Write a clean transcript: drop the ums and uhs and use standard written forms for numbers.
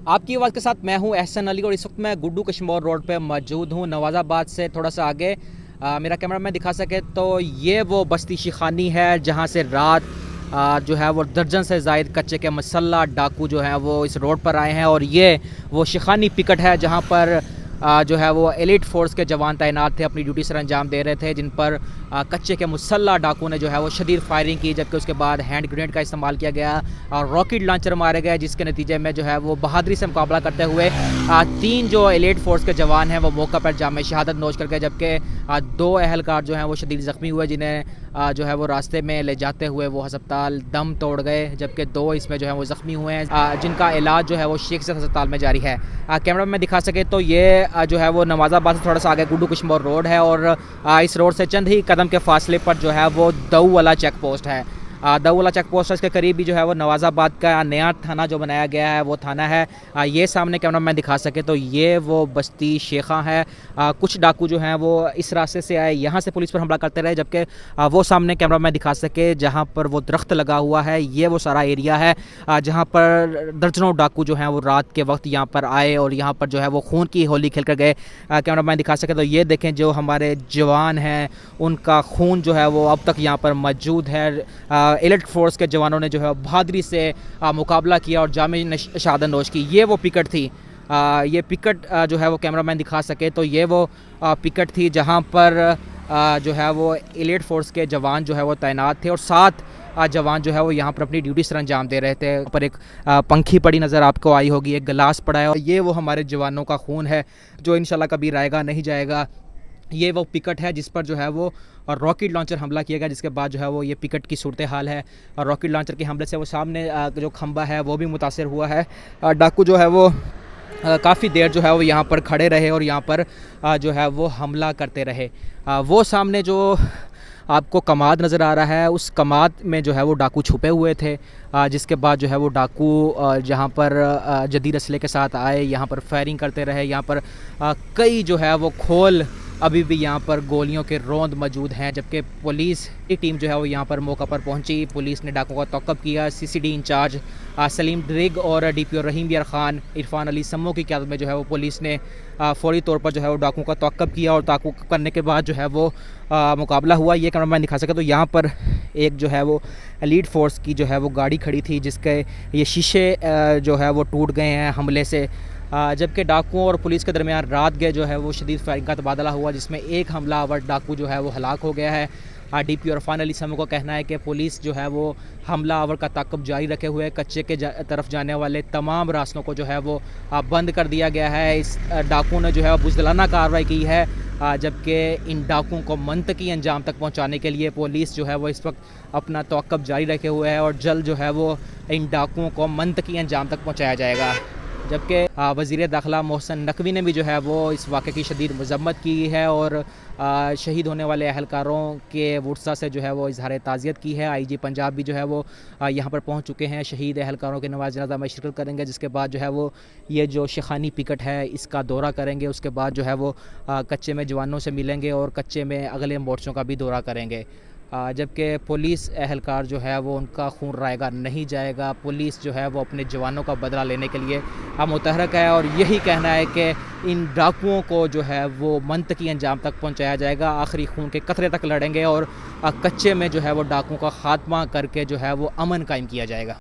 आपकी आवाज़ के साथ मैं हूं एहसन अली और इस वक्त मैं गुड्डू कश्मीर रोड पे मौजूद हूं, नवाज़ाबाद से थोड़ा सा आगे। मेरा कैमरा मैं दिखा सके तो ये वो बस्ती शिखानी है जहां से रात जो है वो दर्जन से ज़ायद कच्चे के मसल्ला डाकू जो हैं वो इस रोड पर आए हैं। और ये वो शिखानी पिकट है जहां पर जो है वो एलिट फोर्स के जवान तैनात थे, अपनी ड्यूटी सर अंजाम दे रहे थे, जिन पर कच्चे के मुसल्ला डाकू ने जो है वो शदीद फायरिंग की, जबकि उसके बाद हैंड ग्रेनेड का इस्तेमाल किया गया और रॉकेट लॉन्चर मारे गए, जिसके नतीजे में जो है वो बहादुरी से मुकाबला करते हुए 3 जो एलिट फोर्स के जवान हैं वो मौका पर जाम शहादत नोश कर गए, जबकि 2 अहलकार जो हैं वो शदीद ज़ख्मी हुए, जिन्हें जो है वो रास्ते में ले जाते हुए वो अस्पताल दम तोड़ गए, जबकि 2 इसमें जो है वो ज़ख्मी हुए हैं, जिनका इलाज जो है वो शेख से अस्पताल में जारी है। कैमरा में दिखा सके तो ये जो है वो नवाज़ाबाद से थोड़ा सा आगे गुड्डू कश्मीर रोड है और इस रोड से चंद ही कदम के फासले पर जो है वो दऊ वाला चेक पोस्ट है। दऊ वाला चेक पोस्ट के करीब भी जो है वो नवाज़ाबाद का नया थाना जो बनाया गया है वो थाना है। ये सामने कैमरा में दिखा सके तो ये वो बस्ती शेखा है। कुछ डाकू जो हैं वो इस रास्ते से आए, यहाँ से पुलिस पर हमला करते रहे, जबकि वो सामने कैमरा में दिखा सके जहाँ पर वो दरख्त लगा हुआ है, ये वो सारा एरिया है जहाँ पर दर्जनों डाकू जो हैं वो रात के वक्त यहाँ पर आए और यहाँ पर जो है वो खून की होली खेल कर गए। कैमरा में दिखा सके तो ये देखें, जो हमारे जवान हैं उनका खून जो है वो अब तक यहाँ पर मौजूद है। एलिट फोर्स के जवानों ने जो है बहादुरी से मुकाबला किया और जामे शहादत नोश की। ये वो पिकट थी, ये पिकट जो है वो कैमरामैन दिखा सके तो ये वो पिकट थी जहाँ पर जो है वो एलिट फोर्स के जवान जो है वो तैनात थे और 7 जवान जो है वो यहाँ पर अपनी ड्यूटी सर अंजाम दे रहे थे। ऊपर एक पंखी पड़ी नज़र आपको आई होगी, एक गिलास पड़ा है और ये वो हमारे जवानों का खून है जो इंशाल्लाह कभी रायगा नहीं जाएगा। ये वो पिकट है जिस पर जो है वो रॉकेट लॉन्चर हमला किया गया, जिसके बाद जो है वो ये पिकट की सूरत हाल है और रॉकेट लॉन्चर के हमले से वो सामने जो खंबा है वो भी मुतासर हुआ है। डाकू जो है वो काफ़ी देर जो है वो यहाँ पर खड़े रहे और यहाँ पर जो है वो हमला करते रहे। वो सामने जो आपको कमाद नज़र आ रहा है, उस कमाद में जो है वो डाकू छुपे हुए थे, जिसके बाद जो है वो डाकू जहाँ पर जदीद असले के साथ आए, यहाँ पर फायरिंग करते रहे। यहाँ पर कई जो है वो खोल अभी भी यहाँ पर गोलियों के रौंद मौजूद हैं, जबकि पुलिस की टीम जो है वो यहाँ पर मौका पर पहुँची। पुलिस ने डाकू का तौक़्क़ुफ़ किया। CCD इंचार्ज सलीम ड्रिग और DPO रहीम यार ख़ान इरफान अली सम्मो की क़यादत में जो है वो पुलिस ने फ़ौरी तौर पर जो है वो डाकू का तौक़्क़ुफ़ किया और ताक़ुब करने के बाद जो है वो मुकाबला हुआ। ये कैमरा मैं दिखा सका तो यहाँ पर एक जो है वो एलीट फोर्स की जो है वो गाड़ी खड़ी थी, जिसके ये शीशे जो है वो टूट गए हैं हमले से, जबकि डाकुओं और पुलिस के दरमियान रात गए जो है वो शदीद फायरिंग का तबादला हुआ, जिसमें एक हमलावर डाकू जो है वो हलाक हो गया है। DPO इरफान अली समो का कहना है कि पुलिस जो है वो हमलावर का ताक़ुब जारी रखे हुए कच्चे के तरफ जाने वाले तमाम रास्तों को जो है वो बंद कर दिया गया है। इस डाकुओं ने जो है बुज़दिलाना कार्रवाई की है, जबकि इन डाकुओं को मंतकी अंजाम तक पहुंचाने के लिए पुलिस जो है वो इस वक्त अपना तौक़्क़ुफ़ जारी रखे हुए है और जल्द जो है वो इन डाकुओं को मंतकी अंजाम तक पहुंचाया जाएगा। जबकि वज़ीर दाखिला मोहसिन नकवी ने भी जो है वो इस वाक़े की शदीद मज़म्मत की है और शहीद होने वाले अहलकारों के वुरसा से जो है वो इज़हार ताज़ियत की है। IG पंजाब भी जो है वो यहाँ पर पहुँच चुके हैं, शहीद अहलकारों के नवाज़ जनाज़ा में शिरकत करेंगे, जिसके बाद जो है वो ये जो शिखानी पिकट है इसका दौरा करेंगे। उसके बाद जो है वो कच्चे में जवानों से मिलेंगे और कच्चे में अगले मोर्चों का भी दौरा करेंगे। जबकि पुलिस अहलकार जो है वो उनका खून रायगा नहीं जाएगा। पुलिस जो है वो अपने जवानों का बदला लेने के लिए मुतहरक है और यही कहना है कि इन डाकुओं को जो है वो मंतकी अंजाम तक पहुंचाया जाएगा, आखिरी खून के कतरे तक लड़ेंगे और कच्चे में जो है वो डाकुओं का ख़ात्मा करके जो है वो अमन कायम किया जाएगा।